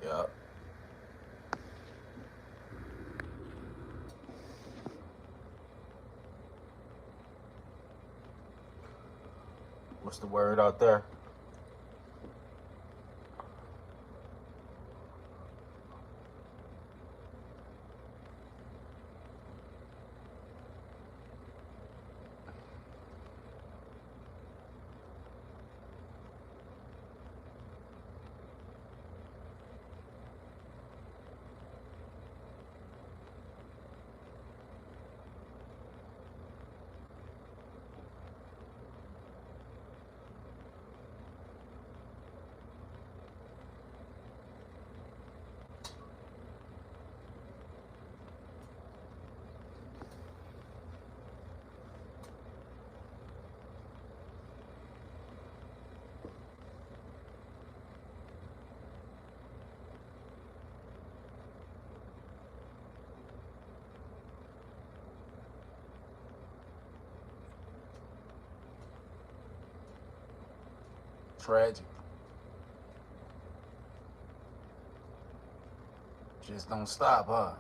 Yeah. What's the word out there? Tragic. Just don't stop, huh?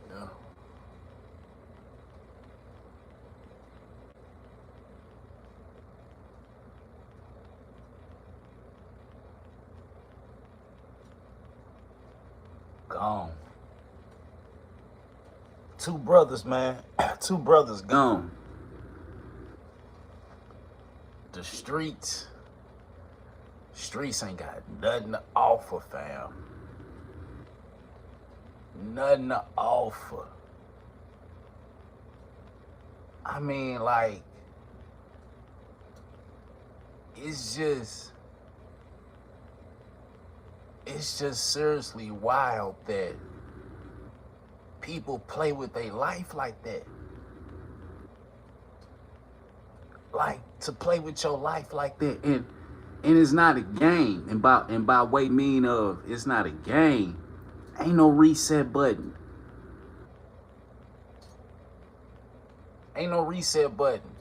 Yeah. Gone. Two brothers, man. Two brothers gone. The streets ain't got nothing to offer, fam. Nothing to offer. I mean, like, it's just seriously wild that people play with their life like that. Like, to play with your life like that, and it's not a game. And by way mean of it's not a game. Ain't no reset button. Ain't no reset button.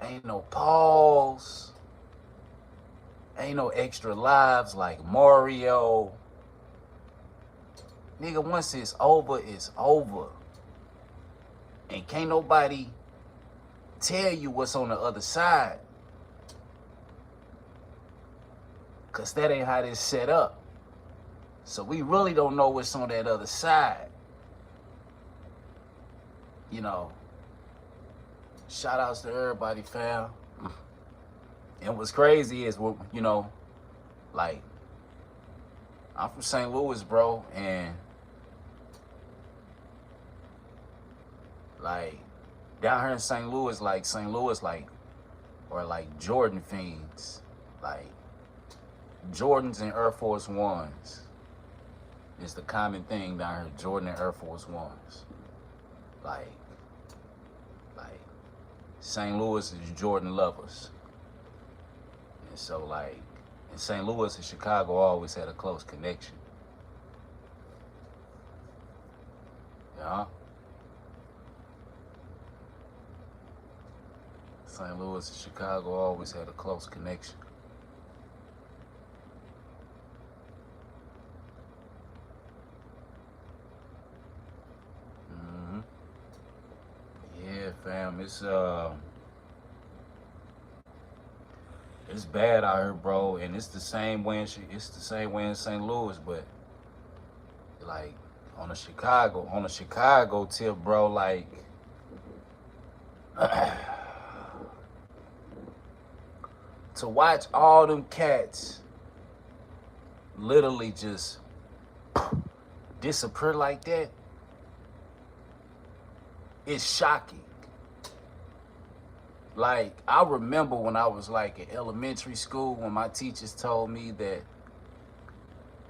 Ain't no pause. Ain't no extra lives like Mario. Nigga, once it's over, it's over. And can't nobody tell you what's on the other side. Cause that ain't how this set up. So we really don't know what's on that other side. You know, shout outs to everybody, fam. And what's crazy is, you know, like, I'm from St. Louis, bro, and like down here in St. Louis, or like Jordan fiends, like Jordans and Air Force Ones is the common thing down here. Jordan and Air Force Ones, like St. Louis is Jordan lovers, and so like in St. Louis and Chicago always had a close connection. Yeah. St. Louis and Chicago always had a close connection. Yeah, fam, it's bad out here, bro, and it's the same way in St. Louis, but like on a Chicago tip, bro, like to watch all them cats literally just disappear like that, it's shocking. Like, I remember when I was like in elementary school when my teachers told me that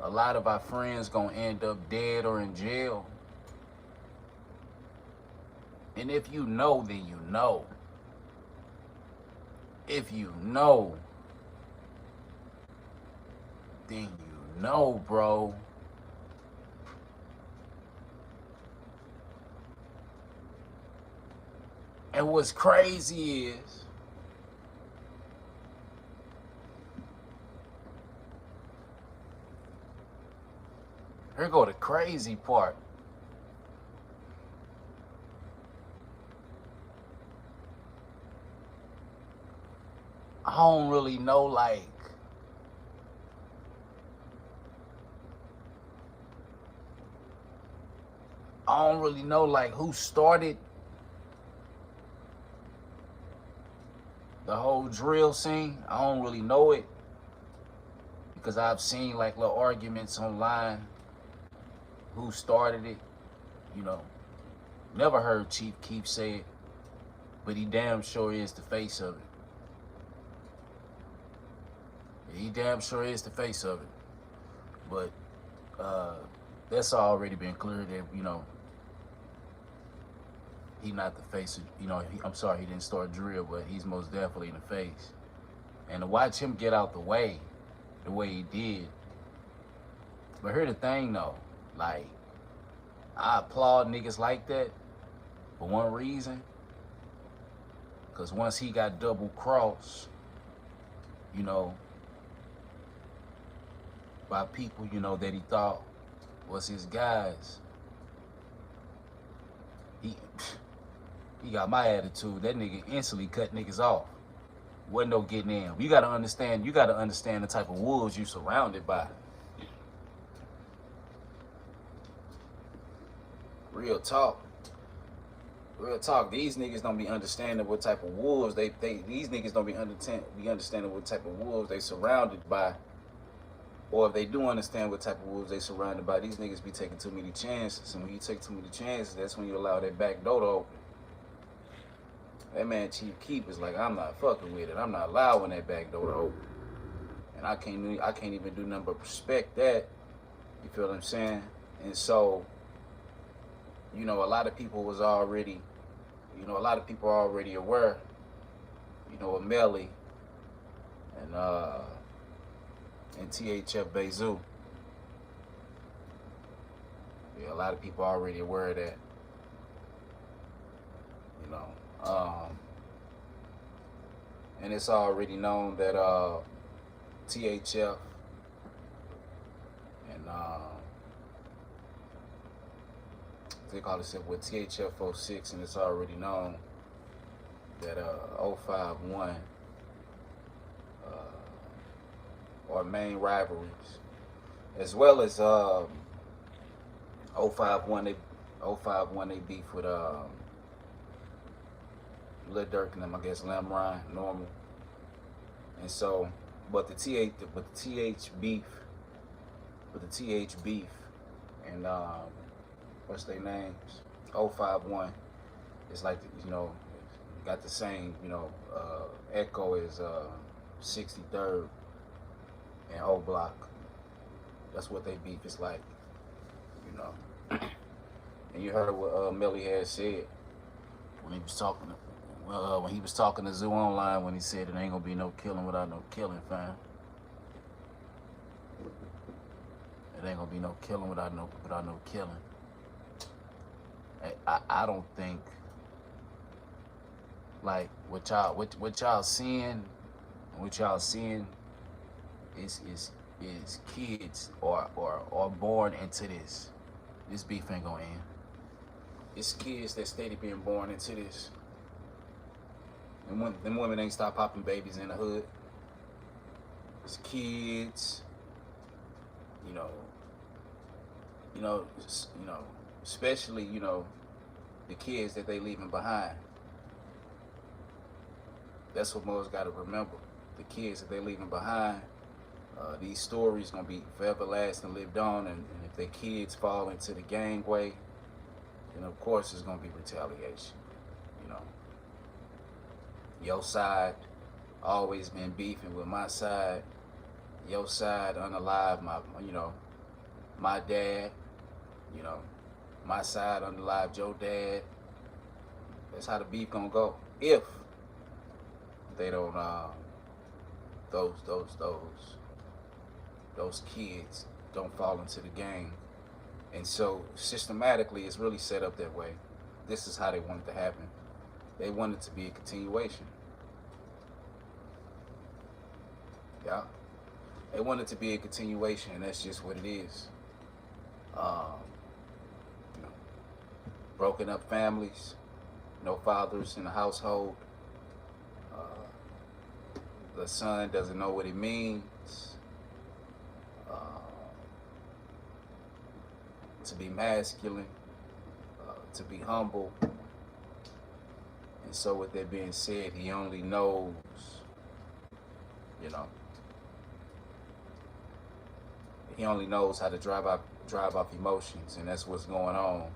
a lot of our friends gonna end up dead or in jail. And if you know, then you know. If you know, then you know, bro. And what's crazy is, here go the crazy part. I don't really know, like, who started the whole drill scene. I don't really know it because I've seen like little arguments online who started it. You know, never heard Chief Keef say it, but he damn sure is the face of it. He damn sure is the face of it. But that's already been clear that, you know, he not the face of, you know, I'm sorry he didn't start drill, but he's most definitely in the face. And to watch him get out the way he did. But here's the thing though, like, I applaud niggas like that for one reason. Because once he got double crossed, you know, by people, you know, that he thought was his guys, he got my attitude. That nigga instantly cut niggas off. Wasn't no getting in. You gotta understand the type of wolves you surrounded by. Real talk. Real talk. These niggas don't be understanding what type of wolves these niggas don't be understanding what type of wolves they surrounded by. Or if they do understand what type of wolves they surrounded by, these niggas be taking too many chances. And when you take too many chances, that's when you allow that back door to open. That man Chief Keef is like, I'm not fucking with it. I'm not allowing that back door to open. And I can't even do nothing but respect that. You feel what I'm saying? And so, you know, a lot of people are already aware, you know, of Melly and THF Bezu. Yeah, a lot of people are already aware of that. You know. And it's already known that THF and they call it with THF 06, and it's already known that 051 are main rivalries, as well as 051 they beef with Lil Durk and them, I guess, Lam Ryan, Normal. And so, but the TH beef, and what's their names? 051. It's like, you know, got the same, you know, echo as 63rd and O Block. That's what they beef is like, you know. And you heard what Melly had said when he was talking to Zoo Online, when he said it ain't gonna be no killing without no killing, fam. It ain't gonna be no killing without no killing. I don't think, like, what y'all seeing is kids are born into this. This beef ain't gonna end. It's kids that steady being born into this. And when them women ain't stop popping babies in the hood. It's kids, you know, especially, you know, the kids that they leaving behind. That's what most gotta remember. The kids that they leaving behind. These stories gonna be forever lasting, lived on, and if their kids fall into the gangway, then of course it's gonna be retaliation. You know, your side always been beefing with my side. Your side unalive my dad, you know, my side unalived your dad. That's how the beef gonna go. If they don't, those kids don't fall into the game. And so systematically, it's really set up that way. This is how they want it to happen. They want it to be a continuation. Yeah. They want it to be a continuation, and that's just what it is. You know, broken up families, no fathers in the household. The son doesn't know what it means to be masculine, to be humble. And so with that being said, he only knows, you know, he only knows how to drive off emotions, and that's what's going on.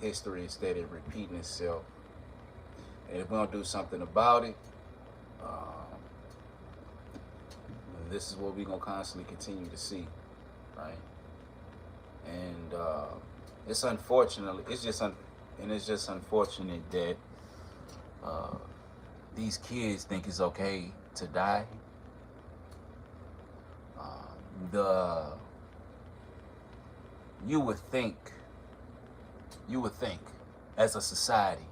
History is steady repeating itself, and if we don't do something about it, this is what we're gonna constantly continue to see, right? And it's just unfortunate that these kids think it's okay to die. You would think as a society,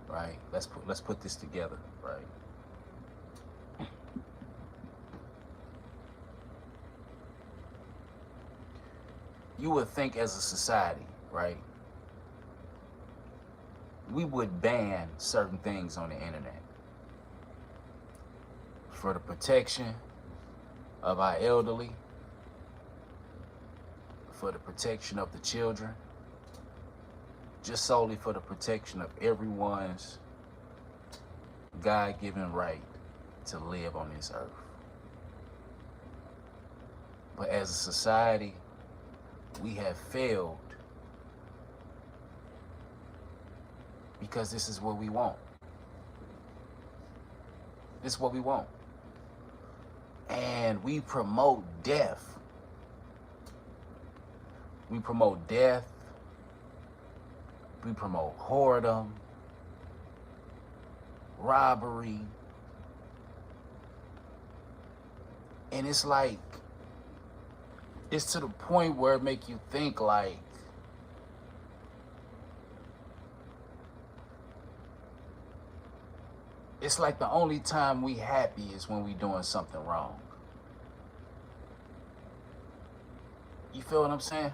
right? Let's put this together, right? You would think as a society, right? We would ban certain things on the internet for the protection of our elderly, for the protection of the children, just solely for the protection of everyone's God-given right to live on this earth. But as a society, we have failed because this is what we want. This is what we want. And we promote death. We promote death. We promote whoredom, robbery. And it's like, it's to the point where it make you think like, it's like the only time we happy is when we doing something wrong. You feel what I'm saying?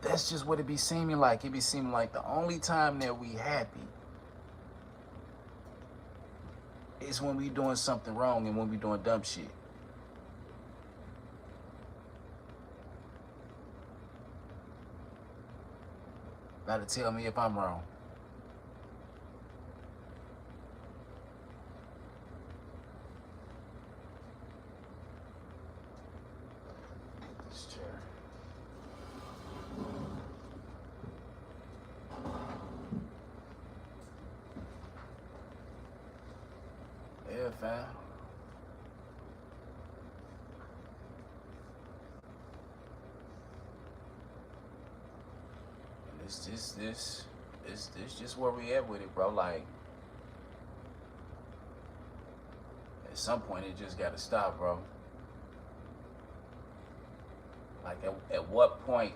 That's just what it be seeming like. It be seeming like the only time that we happy is when we doing something wrong and when we doing dumb shit. Now to tell me if I'm wrong. This chair. Yeah, fam. This just where we at with it, bro. Like, at some point it just gotta stop, bro. Like, at what point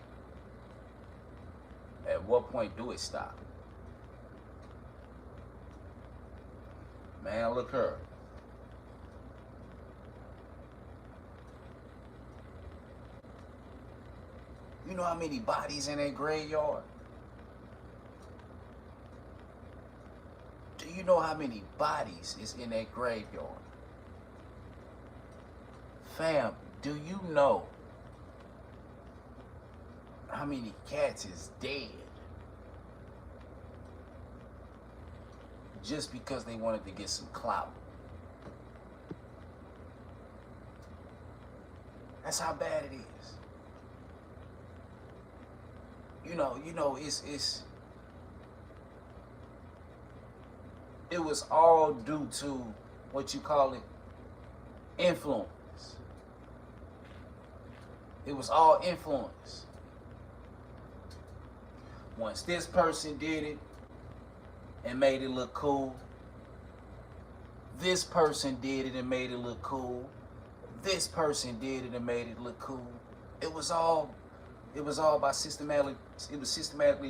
do it stop? Man, look her. You know how many bodies in that graveyard? Do you know how many bodies is in that graveyard? Fam, do you know how many cats is dead just because they wanted to get some clout? That's how bad it is. You know, it was all due to what you call it, influence. It was all influence. Once this person did it and made it look cool, this person did it and made it look cool, this person did it and made it look cool. It was all by systematically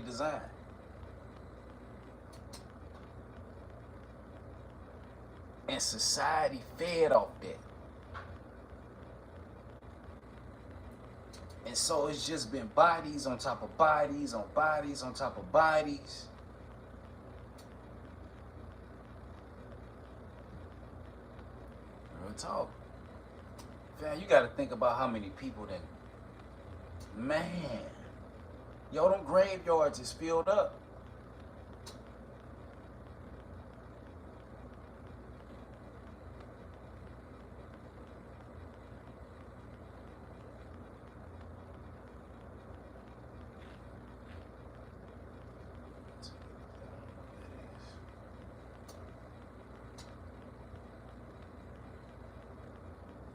designed. And society fed off that. And so it's just been bodies on top of bodies on bodies on top of bodies. Real talk. Fam, you gotta think about how many people that, man, yo, them graveyards is filled up.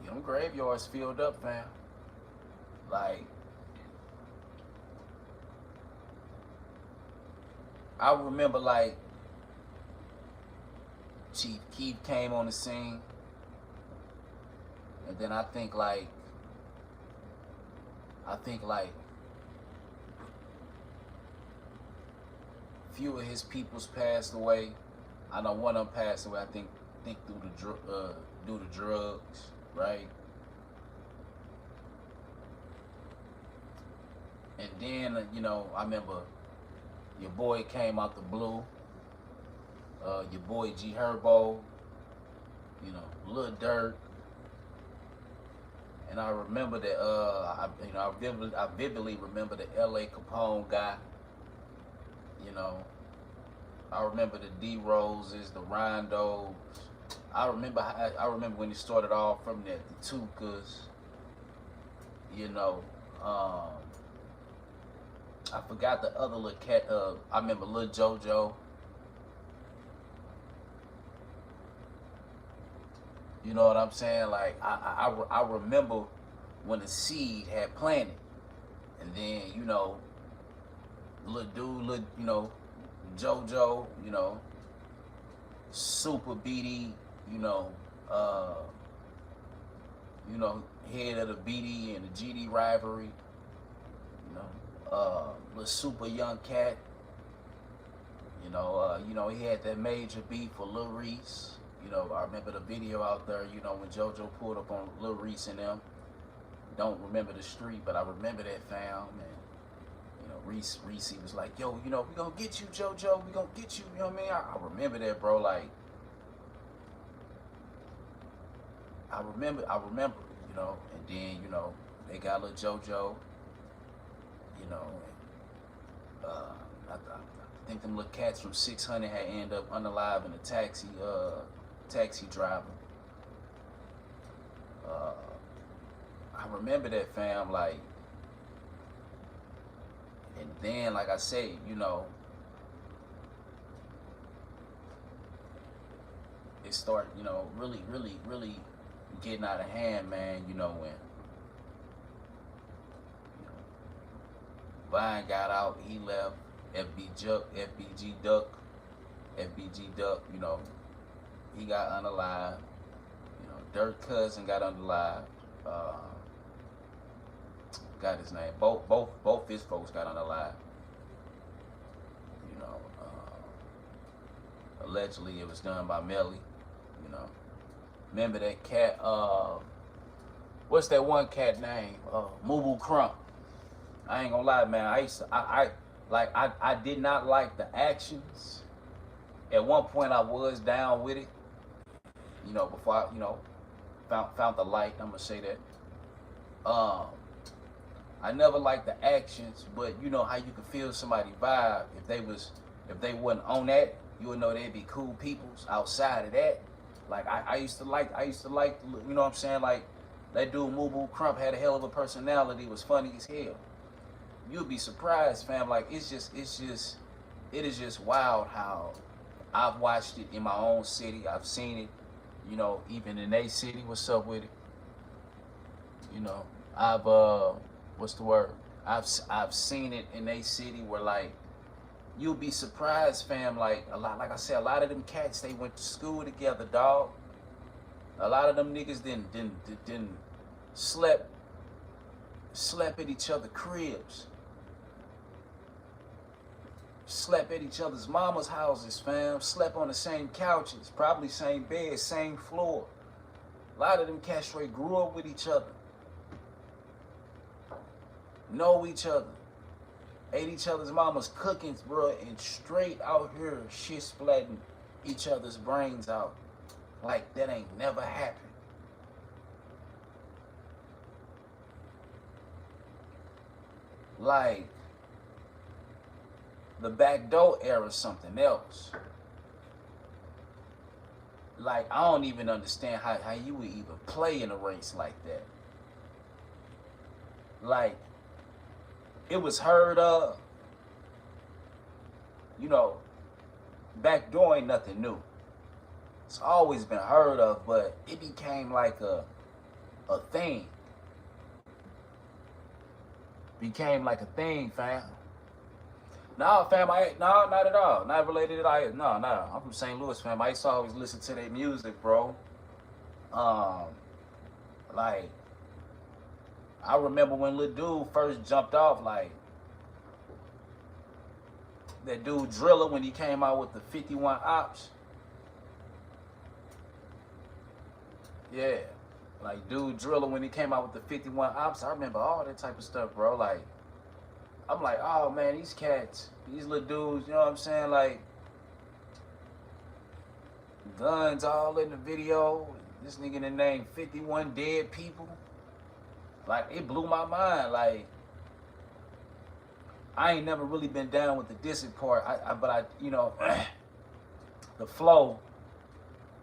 Them graveyards filled up, fam. Like, I remember, like, Chief Keef came on the scene, and then I think like few of his peoples passed away. I know one of them passed away. I think due to drugs, right? And then you know, I remember your boy came out the blue. Your boy G Herbo, you know, Lil Durk. And I remember that I vividly remember the LA Capone guy. You know, I remember the D Roses, the Rondos. I remember when he started off from that, the Tukas. You know, I forgot the other little cat. I remember Lil JoJo. You know what I'm saying? Like I remember when the seed had planted, and then you know, you know, JoJo, you know, Super BD, you know, head of the BD and the GD rivalry, little Super Young Cat, you know, he had that major beef for Lil Reese. You know, I remember the video out there, you know, when JoJo pulled up on Lil Reese and them. Don't remember the street, but I remember that, fam. And, you know, Reese was like, yo, you know, we gonna get you, JoJo. We gonna get you, you know what I mean? I remember that, bro. Like, I remember, you know, and then, you know, they got Lil JoJo, you know, and, I think them little cats from 600 had ended up unalive in a taxi driver. I remember that, fam, like, and then, like I say, you know, it started, you know, really getting out of hand, man, you know, when, you know, Vine got out, he left, FBG Duck, you know, he got unalive. You know, Dirk Cousin got unalive. Got his name. Both his folks got unalive. You know, allegedly it was done by Melly. You know, remember that cat? What's that one cat name? Moo Crump. I ain't gonna lie, man. I did not like the actions. At one point, I was down with it. You know, before I, you know, found the light. I'm gonna say that. I never liked the actions, but you know how you can feel somebody vibe if they wasn't on that. You would know they'd be cool peoples. Outside of that, like I used to like, you know what I'm saying? Like that dude Moo Crump had a hell of a personality. Was funny as hell. You'll be surprised, fam. Like it is just wild how I've watched it in my own city. I've seen it, you know, even in a city. What's up with it? You know, I've what's the word? I've seen it in a city where like you'll be surprised, fam. Like a lot, like I said, a lot of them cats they went to school together, dog. A lot of them niggas didn't slept slept at each other's cribs, slept at each other's mama's houses, fam. Slept on the same couches, probably same bed, same floor. A lot of them cats straight grew up with each other, know each other, ate each other's mama's cookings, bro, and straight out here shit splatting each other's brains out. Like that ain't never happened. Like the backdoor era something else. Like I don't even understand how you would even play in a race like that. Like it was heard of, you know, backdoor ain't nothing new. It's always been heard of, but it became like a thing. Became like a thing, fam. No, fam, no, not at all. Not related to no. I'm from St. Louis, fam. I used to always listen to their music, bro. Um, like I remember when Lil Dude first jumped off, like that dude Driller when he came out with the 51 Ops. Yeah. Like dude Driller when he came out with the 51 Ops. I remember all that type of stuff, bro. Like I'm like, oh man, these cats, these little dudes, you know what I'm saying? Like guns all in the video. This nigga that named 51 dead people. Like it blew my mind. Like I ain't never really been down with the dissing part. But I, you know, the flow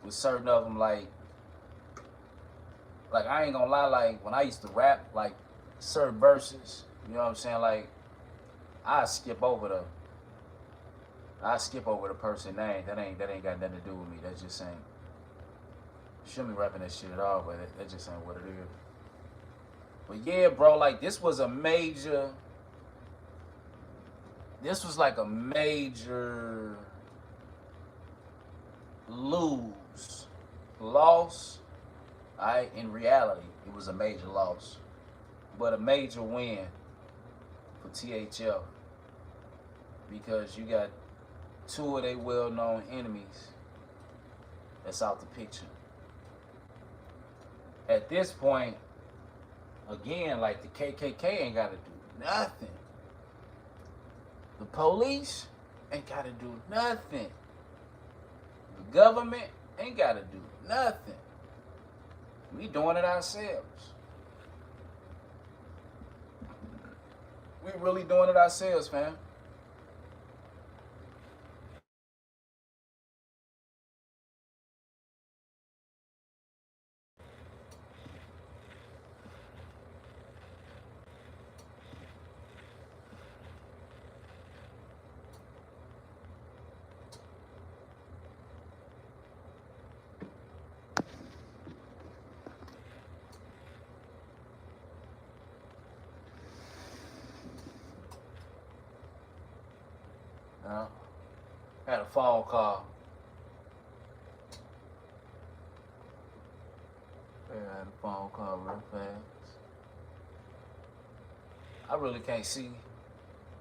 with certain of them, like I ain't gonna lie, like when I used to rap, like certain verses, you know what I'm saying? Like I skip over the person name. That ain't got nothing to do with me. That just ain't. Shouldn't be rapping that shit at all, but that just ain't what it is. But yeah, bro, like this was a major. This was like a major loss. Alright, in reality, it was a major loss, but a major win for THL because you got two of their well-known enemies that's out the picture. At this point, again, like the KKK ain't got to do nothing. The police ain't got to do nothing. The government ain't got to do nothing. We doing it ourselves. We really doing it ourselves, fam. Had a phone call. Yeah, I had a phone call real fast. I really can't see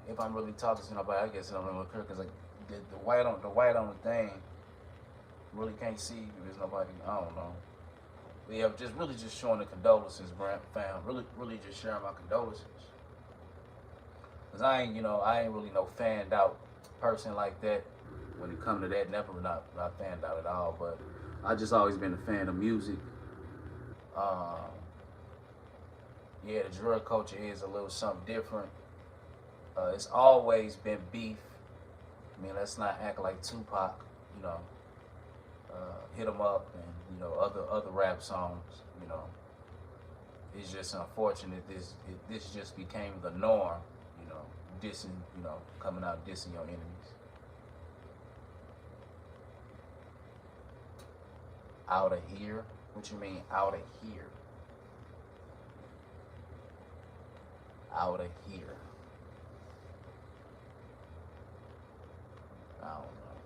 if I'm really talking to nobody. I guess it don't really occur because like the white on the thing really can't see if there's nobody. I don't know. But yeah, just showing the condolences, fam. Really just sharing my condolences. Cause I ain't really no fanned out person like that. When it come to that, never not fanned out at all. But I just always been a fan of music. Yeah, the drug culture is a little something different. It's always been beef. I mean, let's not act like Tupac, you know, hit 'em up and other rap songs. You know, it's just unfortunate this just became the norm. You know, dissing, coming out dissing your enemies. Out of here? What you mean out of here? out of here. I don't know.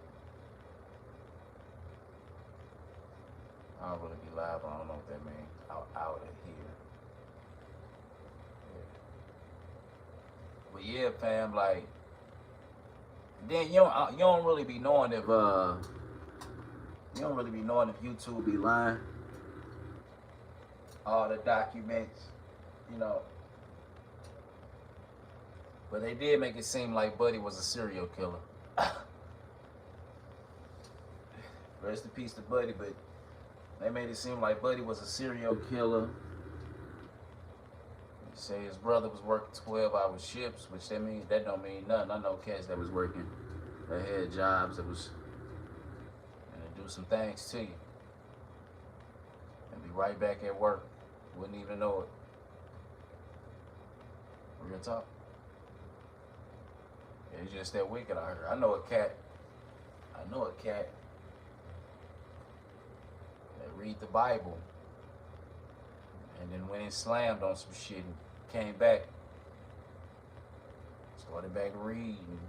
I don't really be live. I don't know what that means. Out of here. Yeah. But yeah, fam, like, then you don't really be knowing if YouTube be lying. All the documents, you know. But they did make it seem like Buddy was a serial killer. Rest in peace to Buddy, but they made it seem like Buddy was a serial killer. They say his brother was working 12-hour shifts, which that don't mean nothing. I know cats that was working, that had jobs that was gonna do some things to you. And be right back at work. Wouldn't even know it. Real talk. Yeah, it's just that wicked out here. I know a cat that read the Bible and then went and slammed on some shit and came back. Started back reading.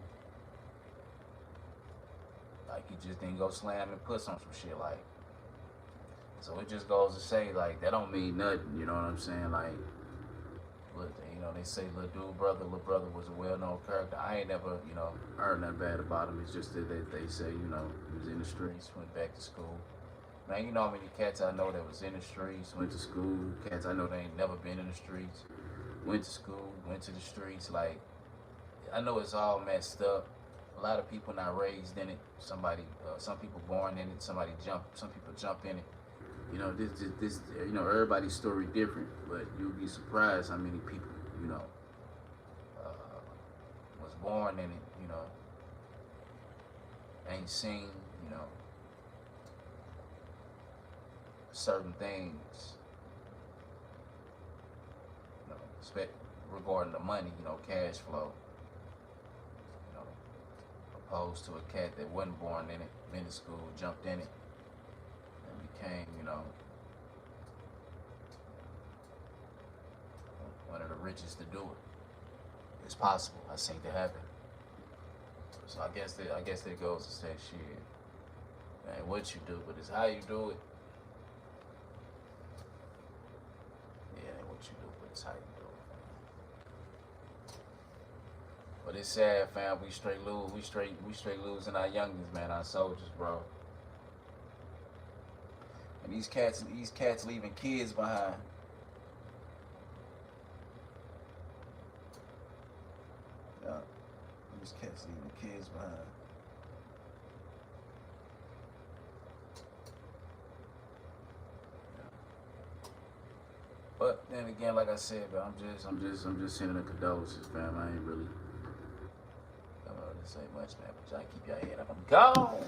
Like he just didn't go slam and puss on some shit like. So it just goes to say, like, that don't mean nothing, you know what I'm saying? Like, look, you know, they say little brother was a well-known character. I ain't never, you know, heard nothing bad about him. It's just that they say, you know, he was in the streets, went back to school. Man, you know how many cats I know that was in the streets, went to school. Cats I know they ain't never been in the streets, went to school, went to the streets. Like, I know it's all messed up. A lot of people not raised in it. Some people born in it. Some people jump in it. You know, this, you know, everybody's story different, but you'll be surprised how many people, you know, was born in it, you know, ain't seen, you know, certain things, you know, regarding the money, you know, cash flow, you know, opposed to a cat that wasn't born in it, been to school, jumped in it, and became, you know, one of the richest to do it. It's possible. I seen it happen. So I guess that goes to say, shit, it ain't what you do, but it's how you do it. Yeah, it ain't what you do, but it's how you do it. But it's sad, fam. We straight losing our youngins, man, our soldiers, bro. And these cats leaving kids behind. Yeah, these cats leaving kids behind. Yeah. But then again, like I said, but I'm just sending the condolences, fam. I ain't really, I don't know to say much, man. But y'all keep your head up. I'm gone.